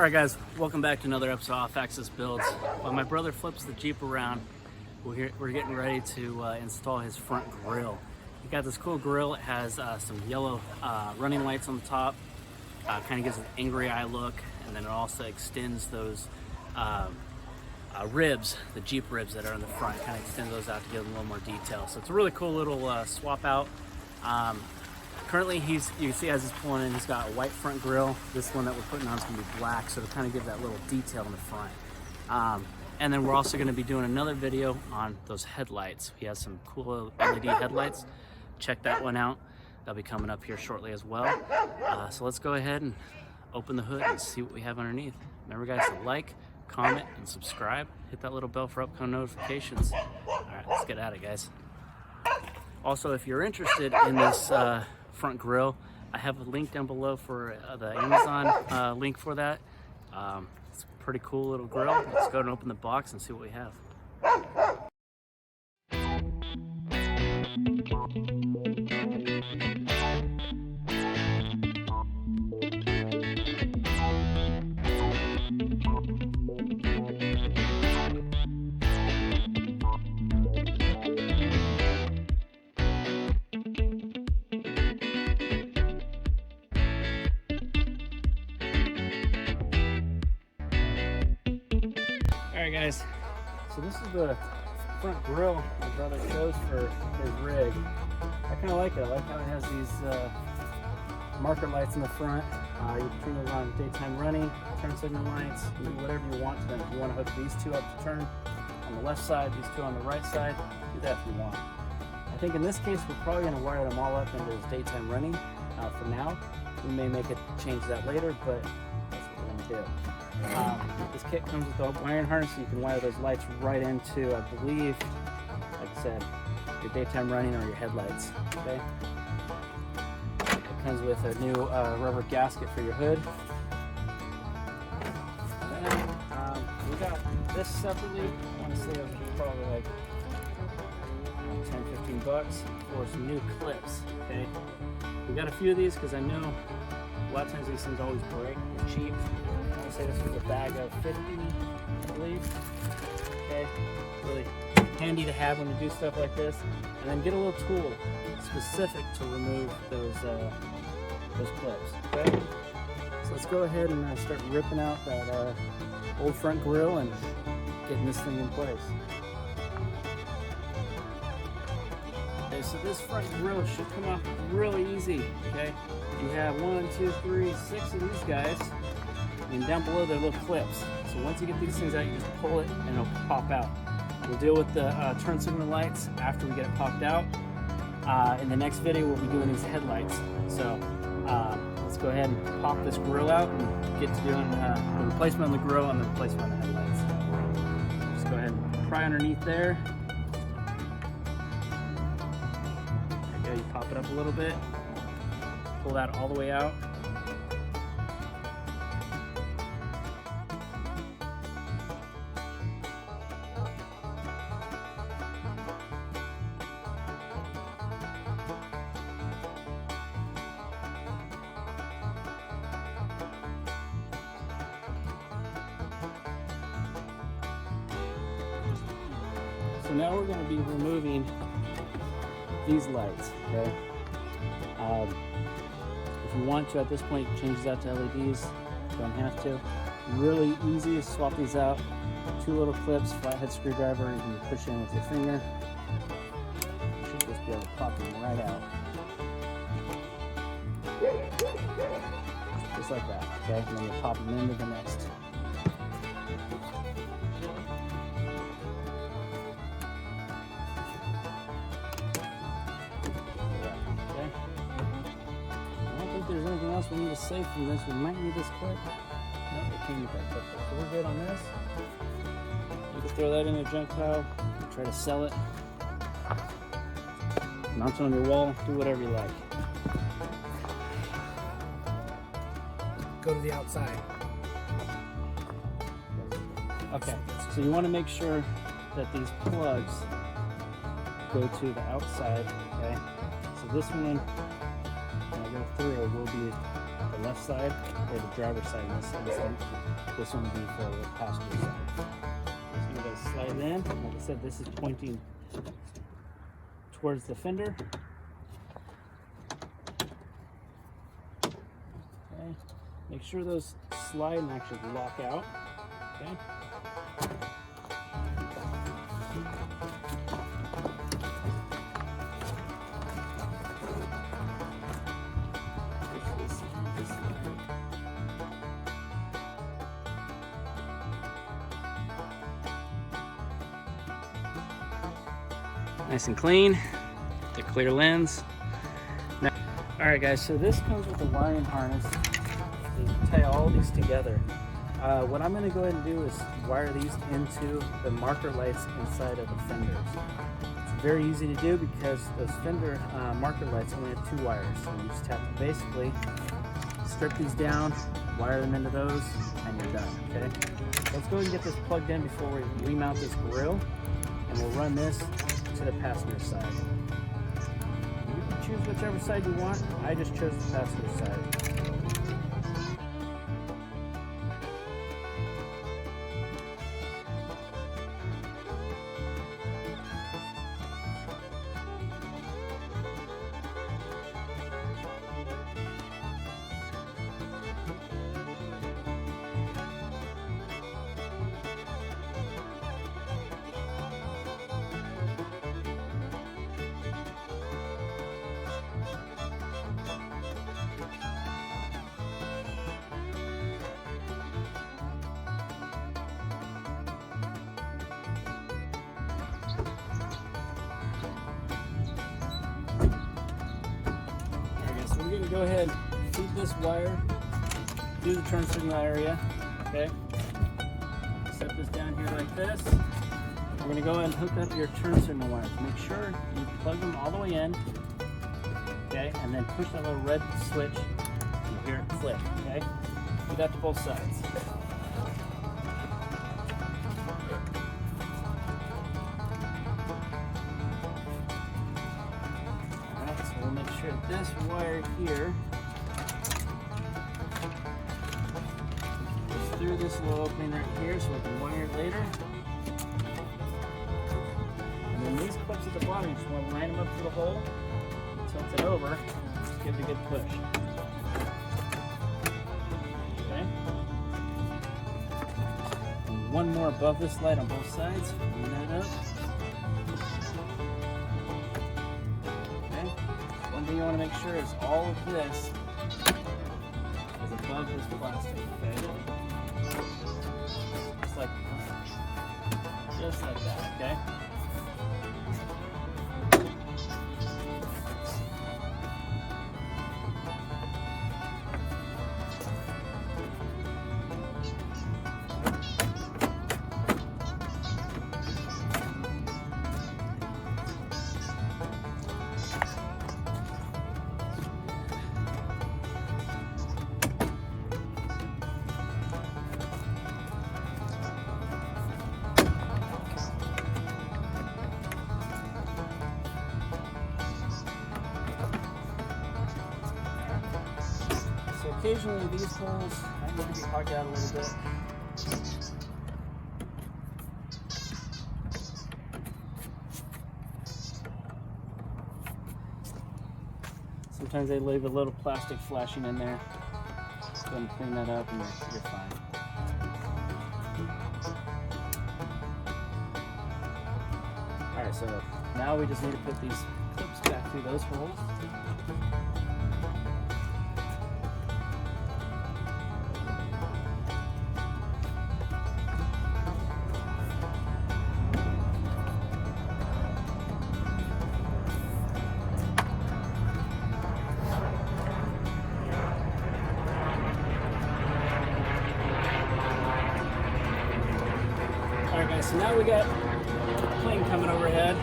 Alright guys, welcome back to another episode of Off-Axis Builds. While my brother flips the Jeep around, we're getting ready to install his front grille. He got this cool grille. It has some yellow running lights on the top, kind of gives an angry eye look, and then it also extends those ribs, the Jeep ribs that are in the front, kind of extend those out to give them a little more detail. So it's a really cool little swap out. Currently, you can see as he's pulling in, he's got a white front grille. This one that we're putting on is going to be black, so to kind of give that little detail in the front. And then we're also going to be doing another video on those headlights. He has some cool LED headlights. Check that one out. That'll be coming up here shortly as well. So let's go ahead and open the hood and see what we have underneath. Remember guys, to like, comment, and subscribe. Hit that little bell for upcoming notifications. All right, let's get at it, guys. Also, if you're interested in this front grille, I have a link down below for the Amazon link for that. It's a pretty cool little grille. Let's go and open the box and see what we have. Alright guys, so this is the front grille my brother chose for his rig. I kind of like it. I like how it has these marker lights in the front. You can turn those on daytime running, turn signal lights, you can do whatever you want to them. If you want to hook these two up to turn on the left side, these two on the right side, do that if you want. I think in this case we're probably going to wire them all up into his daytime running for now. We may make it change that later, but that's what we're going to do. This kit comes with a wiring harness, so you can wire those lights right into, I believe, like I said, your daytime running or your headlights. Okay. It comes with a new rubber gasket for your hood. And then we got this separately. I want to say it was probably like 10-15 bucks for some new clips. Okay. We got a few of these because I know a lot of times these things always break. They're cheap. I say this was a bag of 50, I believe. Okay, really handy to have when you do stuff like this. And then get a little tool specific to remove those clips. Okay, so let's go ahead and start ripping out that old front grille and getting this thing in place. Okay, so this front grille should come off really easy. Okay, you have 1, 2, 3, 6 of these guys. And down below there are little clips. So once you get these things out, you just pull it and it'll pop out. We'll deal with the turn signal lights after we get it popped out. In the next video, we'll be doing these headlights. So let's go ahead and pop this grille out and get to doing the replacement on the grille and the replacement on the headlights. Just go ahead and pry underneath there. There you go, you pop it up a little bit. Pull that all the way out. So now we're going to be removing these lights, okay? If you want to, at this point, change these out to LEDs. You don't have to. Really easy to swap these out. 2 little clips, flathead screwdriver, you can push in with your finger. You should just be able to pop them right out. Just like that, okay? And then you pop them into the next. There's anything else we need to save from this. We might need this clip. No, we can't need that clip. So we're good on this. You can throw that in your junk pile, try to sell it, mount it on your wall, do whatever you like. Go to the outside. Okay, so you want to make sure that these plugs go to the outside, okay? So this one, when I go through, will be the left side or the driver's side in this instance. This one would be for the passenger side. Just gonna go slide it in. Like I said, this is pointing towards the fender. Okay. Make sure those slide and actually lock out. Okay. Nice and clean, the clear lens. Now, all right guys, so this comes with a wiring harness. You tie all these together. What I'm gonna go ahead and do is wire these into the marker lights inside of the fenders. It's very easy to do because those fender marker lights only have 2 wires. So you just have to basically strip these down, wire them into those, and you're done, okay? Let's go ahead and get this plugged in before we remount this grill, and we'll run this to the passenger side. You can choose whichever side you want. I just chose the passenger side. We're going to go ahead and feed this wire through the turn signal area, okay? Set this down here like this. We're going to go ahead and hook up your turn signal wires. Make sure you plug them all the way in, okay? And then push that little red switch. You hear it click, okay? Do that to both sides. We'll make sure this wire here goes through this little opening right here so we can wire it later. And then these clips at the bottom, you just want to line them up to the hole, tilt it over, just give it a good push. Okay. And one more above this light on both sides, line that up. You want to make sure is all of this is above this plastic, okay? Just like that, okay? Occasionally these holes might need to be hogged out a little bit. Sometimes they leave a little plastic flashing in there. Just go ahead and clean that up and you're fine. Alright, so now we just need to put these clips back through those holes. So now we got a plane coming overhead.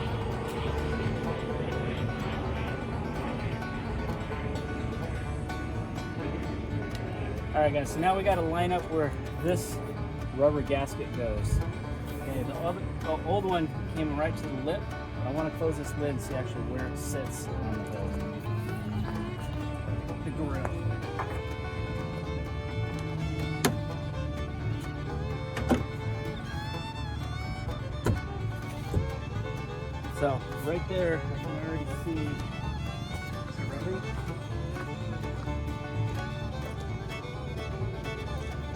Alright guys, so now we got to line up where this rubber gasket goes. Okay, the old one came right to the lip, but I want to close this lid and see actually where it sits on the grill. So right there, I can already see. Is it ready?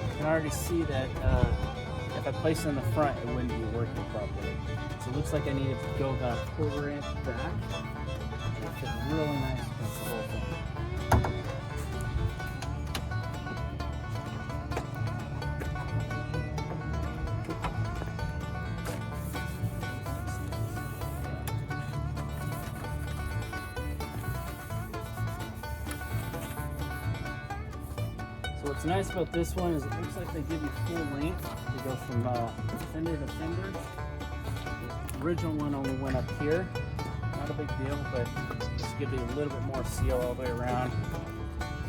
I can already see that if I place it in the front, it wouldn't be working properly. So it looks like I needed to go about a 1/4 inch back. And it fit really nice against the whole thing. So what's nice about this one is it looks like they give you full length. You go from fender to fender. The original one only went up here. Not a big deal, but just give you a little bit more seal all the way around.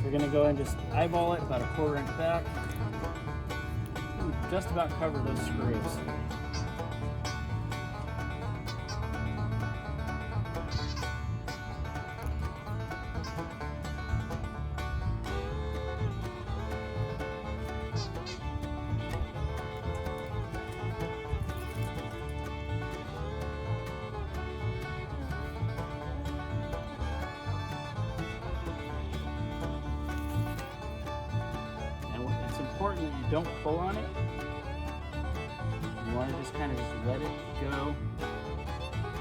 We're gonna go ahead and just eyeball it about a 1/4 inch back. And just about cover those screws. Important that you don't pull on it. You want to just kind of just let it go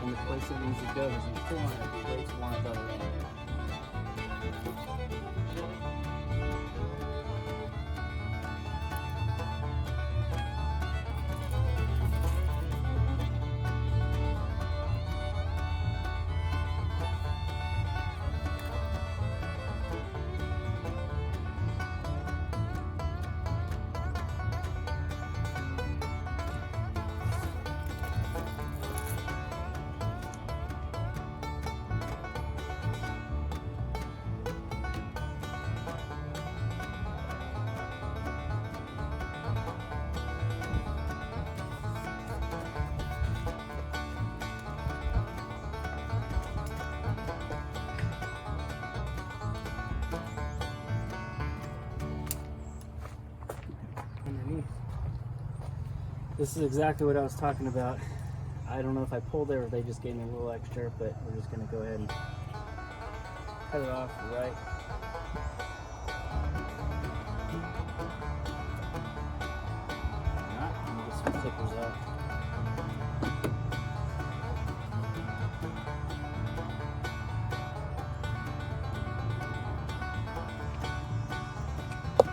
in the place it needs to go, because you pull on it, it creates one of the other end. This is exactly what I was talking about. I don't know if I pulled there or they just gave me a little extra, but we're just going to go ahead and cut it off right. Not, I'm going to get some clippers out. So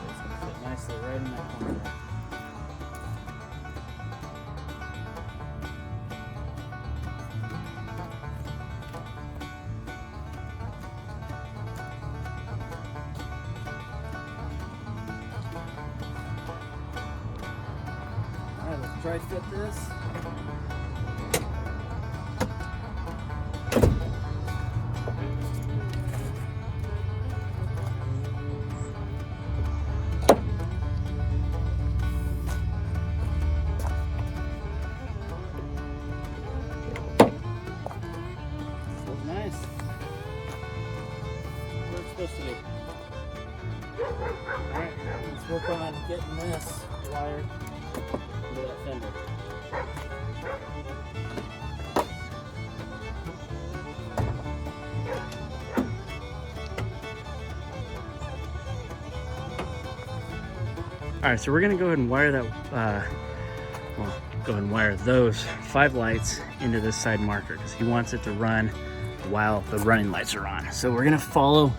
it's going to fit nicely right in that corner there. Try to fit this. Looks nice. Where it's supposed to be. Alright, let's work on getting this wired into that fender. Alright, so we're going to go ahead and wire that, go ahead and wire those 5 lights into this side marker because he wants it to run while the running lights are on. So we're going to follow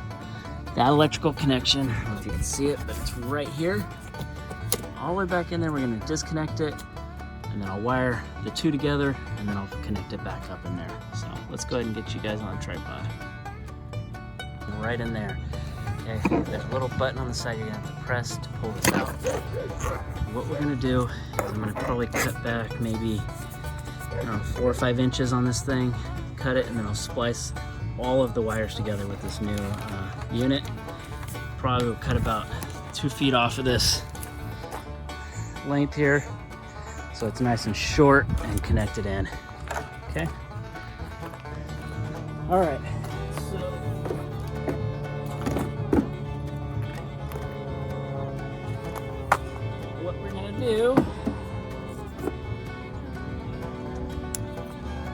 that electrical connection. I don't know if you can see it, but it's right here. All the way back in there, we're going to disconnect it, and then I'll wire the 2 together, and then I'll connect it back up in there. So let's go ahead and get you guys on a tripod. Right in there. Okay, there's a little button on the side you're going to have to press to pull this out. What we're going to do is I'm going to probably cut back maybe, I don't know, 4 or 5 inches on this thing, cut it, and then I'll splice all of the wires together with this new unit. Probably will cut about 2 feet off of this length here, so it's nice and short and connected in. Okay. All right. So what we're gonna do?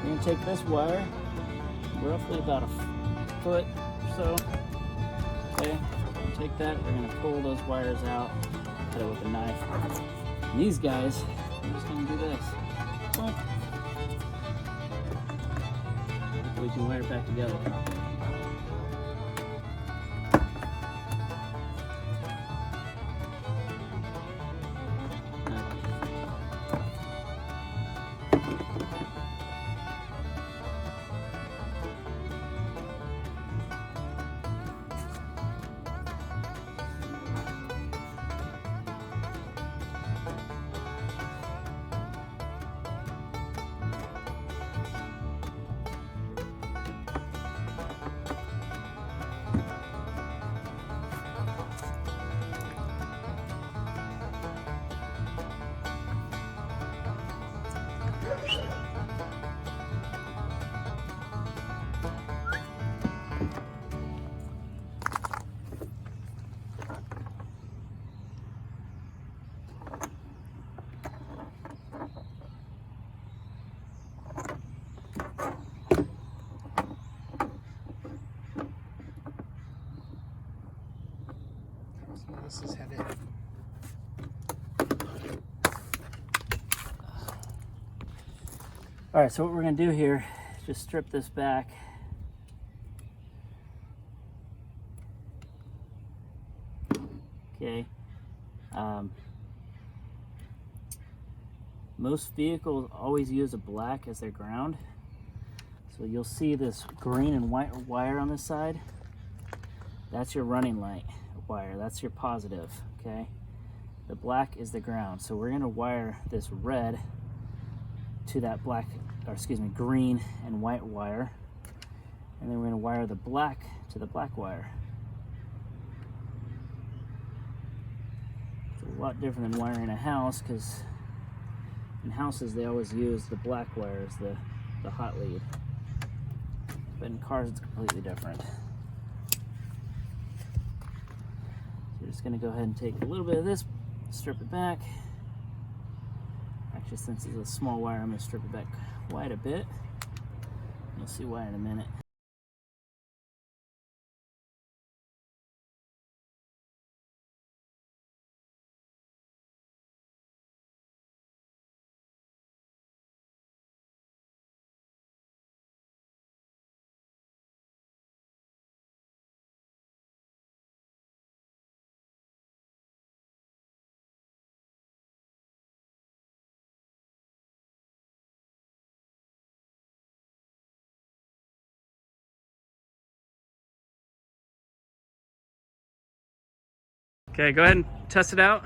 Me and going to take this wire, roughly about a foot or so. Okay, take that. We're going to pull those wires out, cut it with a knife. And these guys, we're just going to do this. We can wire it back together. This is heavy. All right, so what we're going to do here is just strip this back. Okay. Most vehicles always use a black as their ground. So you'll see this green and white wire on this side. That's your running light wire. That's your positive, okay? The black is the ground. So we're going to wire this red to that black, or excuse me, green and white wire. And then we're going to wire the black to the black wire. It's a lot different than wiring a house, because in houses they always use the black wire as the hot lead. But in cars it's completely different. We're just going to go ahead and take a little bit of this, strip it back. Actually, since it's a small wire, I'm going to strip it back quite a bit. You'll see why in a minute. Okay, go ahead and test it out.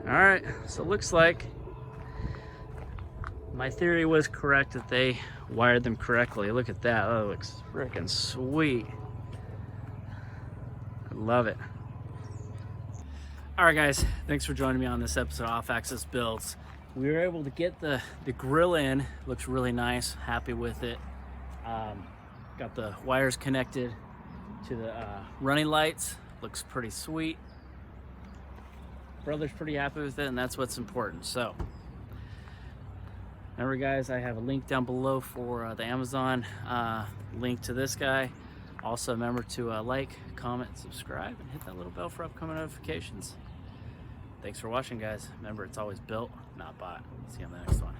All right, so it looks like my theory was correct that they wired them correctly. Look at that, that looks freaking sweet. I love it. All right, guys, thanks for joining me on this episode of Off Axis Builds. We were able to get the grill in. Looks really nice, happy with it. Got the wires connected to the running lights. Looks pretty sweet. Brother's pretty happy with it, and that's what's important. So remember, guys, I have a link down below for the Amazon link to this guy. Also, remember to like, comment, subscribe, and hit that little bell for upcoming notifications. Thanks for watching, guys. Remember, it's always built, not bought. See you on the next one.